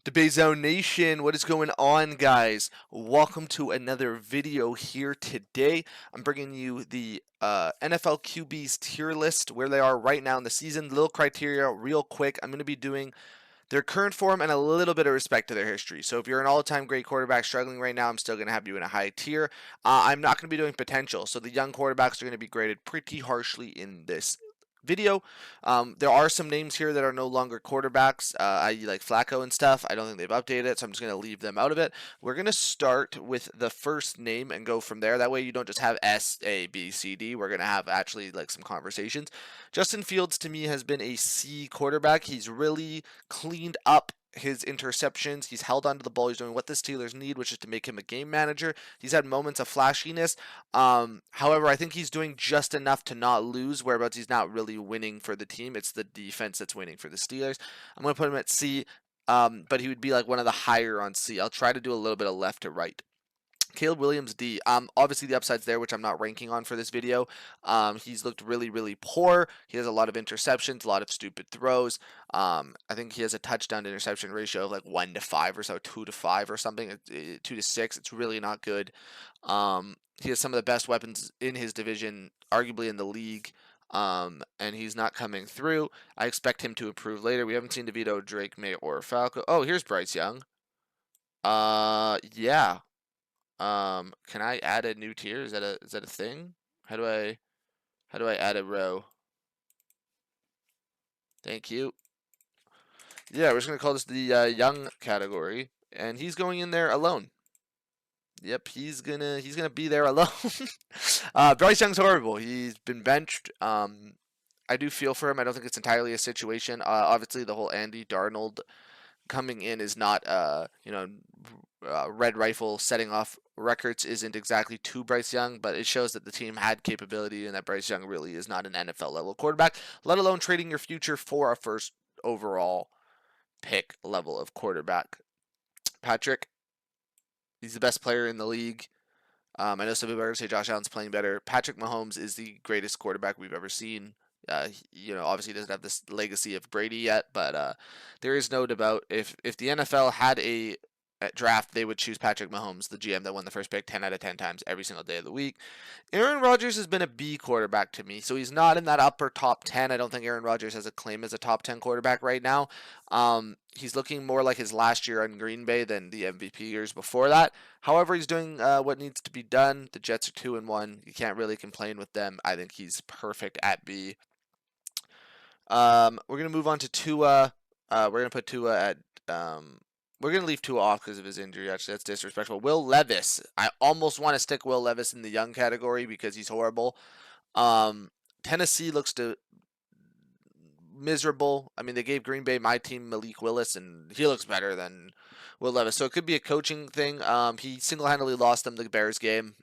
Debate Zone Nation, what is going on, guys? Welcome to another video here today. I'm bringing you the NFL QBs tier list, where they are right now in the season. Little criteria, real quick. I'm going to be doing their current form and a little bit of respect to their history. So if you're an all-time great quarterback struggling right now, I'm still going to have you in a high tier. I'm not going to be doing potential. So the young quarterbacks are going to be graded pretty harshly in this video. There are some names here that are no longer quarterbacks, i.e. like Flacco and stuff. I don't think they've updated it, so I'm just going to leave them out of it. We're going to start with the first name and go from there. That way you don't just have S, A, B, C, D. We're going to have actually like some conversations. Justin Fields to me has been a C quarterback. He's really cleaned up his interceptions. He's held onto the ball. He's doing what the Steelers need, which is to make him a game manager. He's had moments of flashiness. However, I think he's doing just enough to not lose, whereabouts he's not really winning for the team. It's the defense that's winning for the Steelers. I'm going to put him at C, but he would be like one of the higher on C. I'll try to do a little bit of left to right. Caleb Williams D. Obviously the upside's there, which I'm not ranking on for this video. He's looked really, really poor. He has a lot of interceptions, a lot of stupid throws. I think he has a touchdown to interception ratio of like 1-5 or so, 2-5 or something, 2-6. It's really not good. He has some of the best weapons in his division, arguably in the league. And he's not coming through. I expect him to improve later. We haven't seen DeVito, Drake, May, or Falco. Oh, here's Bryce Young. Yeah. Can I add a new tier? Is that a thing? How do I add a row? Thank you. Yeah, we're just gonna call this the young category, and he's going in there alone. Yep, he's gonna be there alone. Bryce Young's horrible. He's been benched. I do feel for him. I don't think it's entirely a situation. Obviously, the whole Andy Darnold coming in is not, Red Rifle setting off records isn't exactly to Bryce Young, but it shows that the team had capability and that Bryce Young really is not an NFL level quarterback, let alone trading your future for a first overall pick level of quarterback. Patrick, he's the best player in the league. I know some people are going to say Josh Allen's playing better. Patrick Mahomes is the greatest quarterback we've ever seen. Obviously he doesn't have this legacy of Brady yet, but there is no doubt if the NFL had a draft, they would choose Patrick Mahomes, the GM that won the first pick 10 out of 10 times every single day of the week. Aaron Rodgers has been a B quarterback to me, so he's not in that upper top 10. I don't think Aaron Rodgers has a claim as a top 10 quarterback right now. He's looking more like his last year on Green Bay than the MVP years before that. However, he's doing what needs to be done. The Jets are 2-1. You can't really complain with them. I think he's perfect at B. We're gonna move on to Tua. We're gonna put Tua at. We're gonna leave Tua off because of his injury. Actually, that's disrespectful. Will Levis. I almost want to stick Will Levis in the young category because he's horrible. Tennessee looks miserable. I mean, they gave Green Bay my team Malik Willis, and he looks better than Will Levis. So it could be a coaching thing. He single-handedly lost them the Bears game.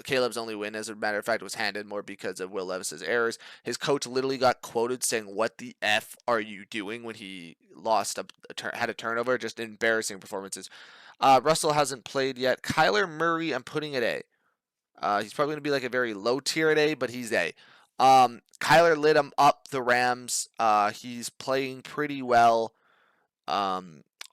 Caleb's only win, as a matter of fact, was handed more because of Will Levis's errors. His coach literally got quoted saying, "What the f are you doing?" when he lost had a turnover. Just embarrassing performances. Russell hasn't played yet. Kyler Murray, I'm putting at A. He's probably going to be like a very low tier at A, but he's A. Kyler lit him up the Rams. He's playing pretty well.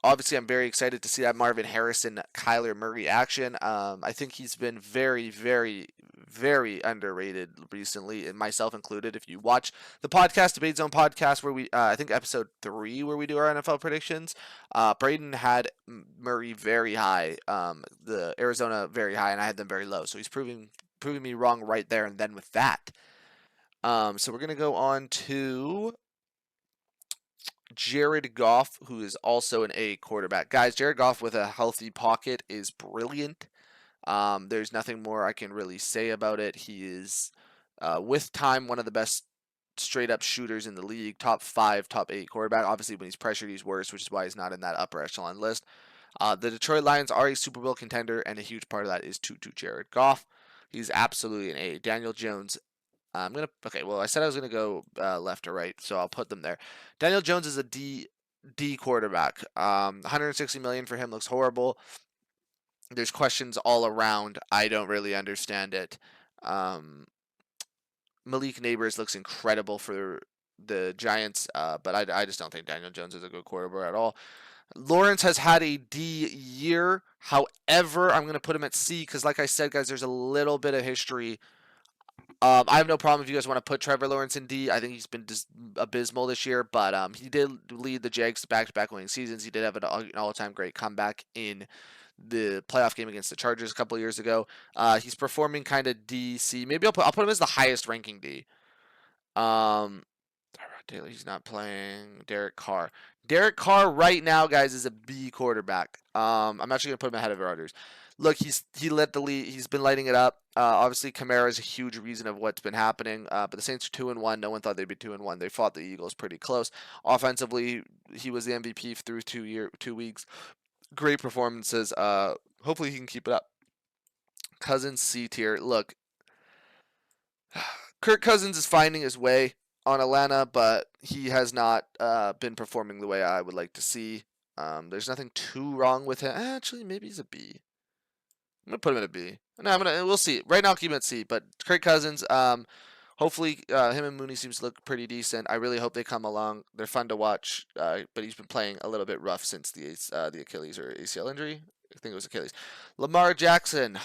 Obviously, I'm very excited to see that Marvin Harrison, Kyler Murray action. I think he's been very, very, very underrated recently, and myself included. If you watch the podcast, Debate Zone podcast, where I think episode 3, where we do our NFL predictions, Braden had Murray very high, the Arizona very high, and I had them very low. So he's proving me wrong right there and then with that. So we're gonna go on to Jared Goff, who is also an A quarterback. Guys, Jared Goff with a healthy pocket is brilliant. There's nothing more I can really say about it. He is, with time, one of the best straight up shooters in the league. Top 5, top 8 quarterback. Obviously, when he's pressured, he's worse, which is why he's not in that upper echelon list. The Detroit Lions are a Super Bowl contender, and a huge part of that is to Jared Goff. He's absolutely an A. Daniel Jones. I said I was gonna go left or right, so I'll put them there. Daniel Jones is a D quarterback. 160 million for him looks horrible. There's questions all around. I don't really understand it. Malik Neighbors looks incredible for the Giants, but I just don't think Daniel Jones is a good quarterback at all. Lawrence has had a D year. However, I'm going to put him at C because, like I said, guys, there's a little bit of history. I have no problem if you guys want to put Trevor Lawrence in D. I think he's been abysmal this year, but he did lead the Jags to back-to-back winning seasons. He did have an all-time great comeback in the playoff game against the Chargers a couple of years ago. He's performing kind of D, C. Maybe I'll put him as the highest ranking D. Um, He's not playing. Derek Carr. Derek Carr right now, guys, is a B quarterback. I'm actually gonna put him ahead of Rodgers. Look, he led the lead. He's been lighting it up. Obviously, Kamara is a huge reason of what's been happening. But the Saints are 2-1. No one thought they'd be 2-1. They fought the Eagles pretty close. Offensively, he was the MVP through 2 weeks. Great performances. Hopefully he can keep it up. Cousins C tier. Look, Kirk Cousins is finding his way on Atlanta, but he has not been performing the way I would like to see. There's nothing too wrong with him. Actually, maybe he's a B. I'm gonna put him at a B. No, we'll see. Right now, I'll keep him at C. But Kirk Cousins, hopefully, him and Mooney seems to look pretty decent. I really hope they come along. They're fun to watch, but he's been playing a little bit rough since the Achilles or ACL injury. I think it was Achilles. Lamar Jackson,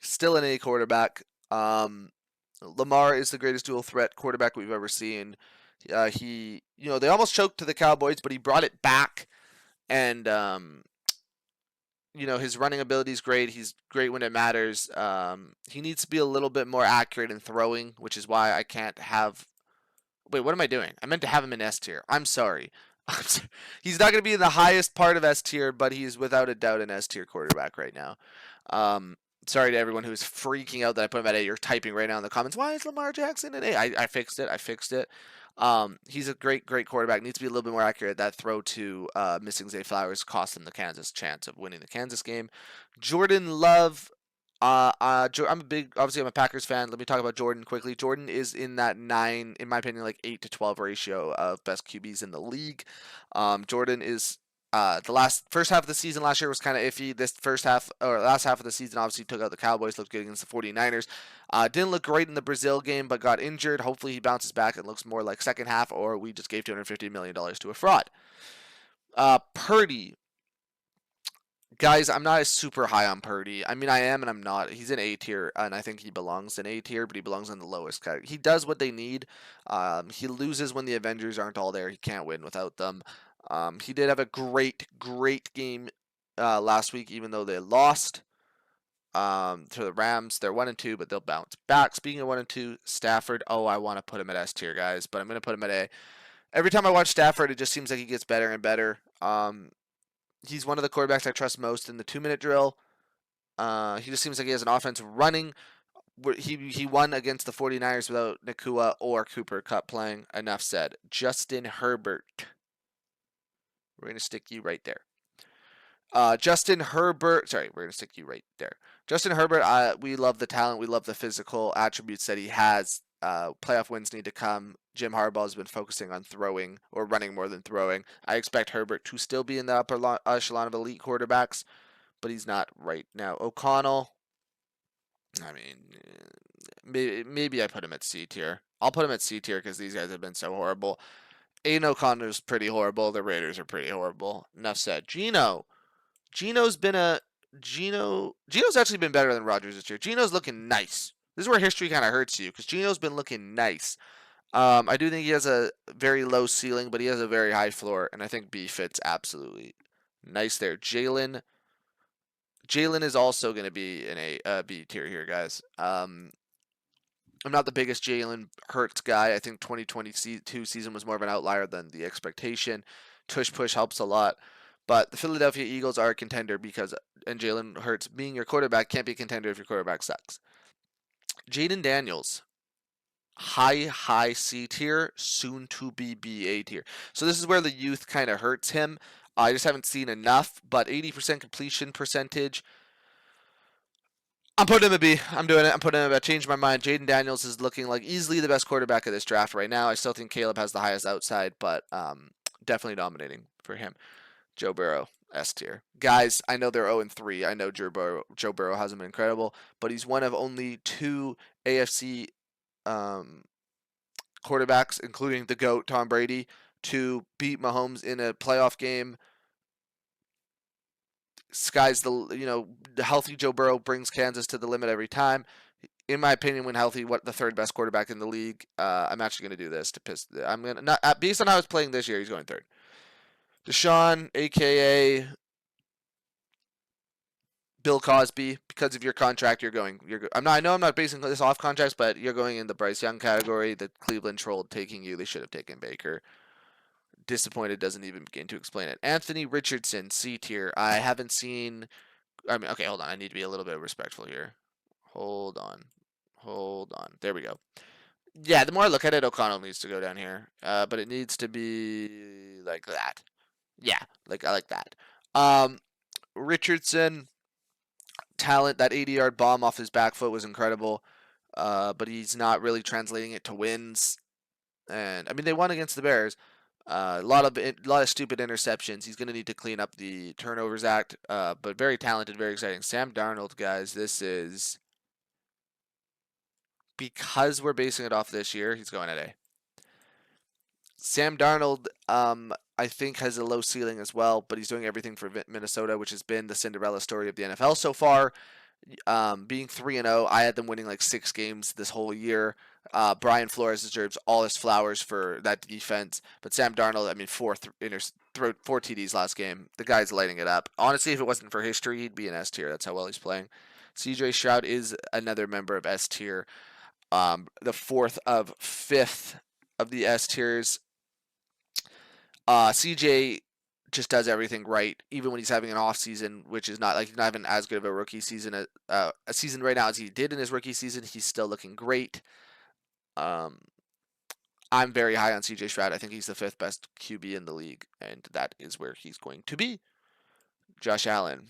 still an A quarterback. Lamar is the greatest dual threat quarterback we've ever seen. They almost choked to the Cowboys, but he brought it back, and his running ability is great. He's great when it matters. He needs to be a little bit more accurate in throwing, which is why I can't have. Wait, what am I doing? I meant to have him in S tier. I'm sorry. He's not going to be in the highest part of S tier, but he's without a doubt an S tier quarterback right now. Sorry to everyone who's freaking out that I put him at A. You're typing right now in the comments, why is Lamar Jackson at A? I fixed it. He's a great quarterback. Needs to be a little bit more accurate. That throw to missing Zay Flowers cost him the Kansas chance of winning the Kansas game. Jordan Love. I'm I'm a Packers fan. Let me talk about Jordan quickly. Jordan is in that 9, in my opinion, like 8 to 12 ratio of best QBs in the league. Jordan is the first half of the season last year was kind of iffy. This last half of the season obviously took out the Cowboys, looked good against the 49ers. Didn't look great in the Brazil game, but got injured. Hopefully he bounces back and looks more like second half, or we just gave $250 million to a fraud. Purdy. Guys, I'm not super high on Purdy. I mean, I am and I'm not. He's in A tier, and I think he belongs in A tier, but he belongs in the lowest category. He does what they need. He loses when the Avengers aren't all there. He can't win without them. He did have a great game last week, even though they lost to the Rams. They're 1-2, but they'll bounce back. Speaking of 1-2, Stafford. Oh, I want to put him at S tier, guys, but I'm going to put him at A. Every time I watch Stafford, it just seems like he gets better and better. He's one of the quarterbacks I trust most in the 2-minute drill. He just seems like he has an offense running. He won against the 49ers without Nakua or Cooper Kupp playing. Enough said. Justin Herbert. We're going to stick you right there. Justin Herbert. Sorry, we're going to stick you right there. Justin Herbert, we love the talent. We love the physical attributes that he has. Playoff wins need to come. Jim Harbaugh has been focusing on throwing or running more than throwing. I expect Herbert to still be in the upper echelon of elite quarterbacks, but he's not right now. O'Connell, I mean, maybe I put him at C tier. I'll put him at C tier because these guys have been so horrible. Aiden O'Connor's pretty horrible. The Raiders are pretty horrible. Enough said. Gino's actually been better than Rodgers this year. Gino's looking nice. This is where history kind of hurts you because Gino's been looking nice. I do think he has a very low ceiling, but he has a very high floor, and I think B fits absolutely nice there. Jalen is also going to be in a B tier here, guys. I'm not the biggest Jalen Hurts guy. I think 2022 season was more of an outlier than the expectation. Tush push helps a lot. But the Philadelphia Eagles are a contender and Jalen Hurts being your quarterback can't be a contender if your quarterback sucks. Jaden Daniels, high C tier, soon to be A tier. So this is where the youth kind of hurts him. I just haven't seen enough, but 80% completion percentage. I'm putting him a B. I'm doing it. I'm putting him a B. I changed my mind. Jaden Daniels is looking like easily the best quarterback of this draft right now. I still think Caleb has the highest outside, but definitely dominating for him. Joe Burrow, S tier. Guys, I know they're 0-3. I know Joe Burrow hasn't been incredible, but he's one of only 2 AFC quarterbacks, including the GOAT, Tom Brady, to beat Mahomes in a playoff game. The healthy Joe Burrow brings Kansas to the limit every time. In my opinion, when healthy, what the third best quarterback in the league. I'm actually going to do this to piss. I'm gonna not based on how he's playing this year. He's going third. Deshaun, aka Bill Cosby, because of your contract, you're going. I know I'm not basing this off contracts, but you're going in the Bryce Young category. The Cleveland trolled taking you. They should have taken Baker. Disappointed doesn't even begin to explain it. Anthony Richardson, C tier. I haven't seen. I mean, okay, hold on. I need to be a little bit respectful here. Hold on. There we go. Yeah, the more I look at it, O'Connell needs to go down here. But it needs to be like that. Yeah, like I like that. Richardson, talent. That 80-yard bomb off his back foot was incredible. But he's not really translating it to wins. And I mean, they won against the Bears. A lot of stupid interceptions. He's going to need to clean up the turnovers act. But very talented, very exciting. Sam Darnold, guys, this is because we're basing it off this year. He's going at A. Sam Darnold, I think, has a low ceiling as well, but he's doing everything for Minnesota, which has been the Cinderella story of the NFL so far. Being 3-0, I had them winning like 6 games this whole year. Brian Flores deserves all his flowers for that defense. But Sam Darnold, I mean, 4 TDs last game. The guy's lighting it up. Honestly, if it wasn't for history, he'd be an S tier. That's how well he's playing. CJ Stroud is another member of S tier. The fourth of 5th of the S tiers. CJ just does everything right, even when he's having an off season, which is not having as good of a rookie season, a season right now as he did in his rookie season. He's still looking great. I'm very high on CJ Stroud. I think he's the 5th best QB in the league, and that is where he's going to be. Josh Allen.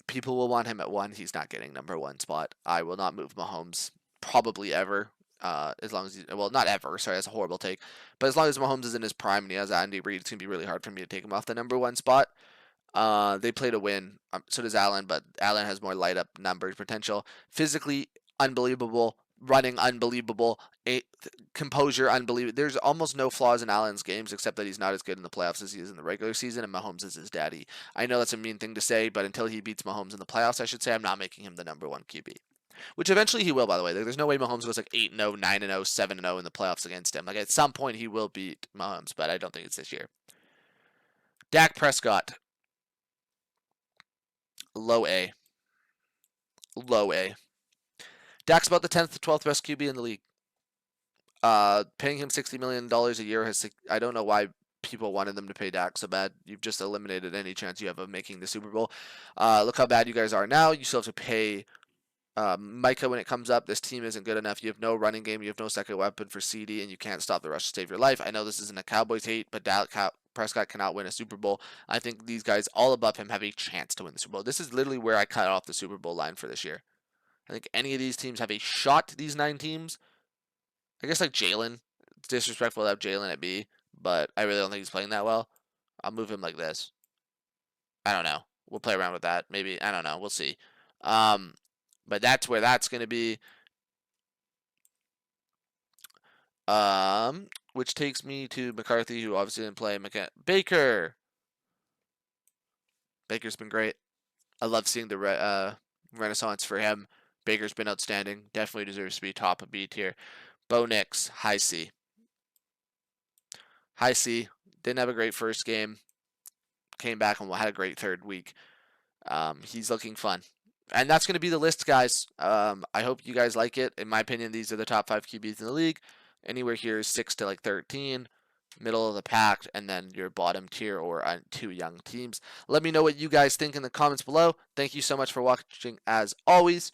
People will want him at 1. He's not getting number 1 spot. I will not move Mahomes probably ever. As long as not ever. Sorry, that's a horrible take. But as long as Mahomes is in his prime and he has Andy Reid, it's gonna be really hard for me to take him off the number 1 spot. They play to win. So does Allen, but Allen has more light up numbers potential. Physically unbelievable, running unbelievable, composure unbelievable. There's almost no flaws in Allen's games except that he's not as good in the playoffs as he is in the regular season, and Mahomes is his daddy. I know that's a mean thing to say, but until he beats Mahomes in the playoffs, I should say, I'm not making him the number 1 QB. Which eventually he will, by the way. There's no way Mahomes goes like 8-0, 9-0, 7-0 in the playoffs against him. Like at some point he will beat Mahomes, but I don't think it's this year. Dak Prescott. Low A. Dak's about the 10th to 12th best QB in the league. Paying him $60 million a year I don't know why people wanted them to pay Dak so bad. You've just eliminated any chance you have of making the Super Bowl. Look how bad you guys are now. You still have to pay Micah when it comes up. This team isn't good enough. You have no running game. You have no second weapon for CD, and you can't stop the rush to save your life. I know this isn't a Cowboys hate, but Dak Prescott cannot win a Super Bowl. I think these guys all above him have a chance to win the Super Bowl. This is literally where I cut off the Super Bowl line for this year. I think any of these teams have a shot, these 9 teams. I guess like Jalen. It's disrespectful to have Jalen at B, but I really don't think he's playing that well. I'll move him like this. I don't know. We'll play around with that. Maybe. I don't know. We'll see. But that's where that's going to be. Which takes me to McCarthy, who obviously didn't play. Baker. Baker's been great. I love seeing the renaissance for him. Baker's been outstanding. Definitely deserves to be top of B tier. Bo Nix, high C. High C. Didn't have a great first game. Came back and had a great third week. He's looking fun. And that's going to be the list, guys. I hope you guys like it. In my opinion, these are the top 5 QBs in the league. Anywhere here is 6 to like 13. Middle of the pack, and then your bottom tier or 2 young teams. Let me know what you guys think in the comments below. Thank you so much for watching as always.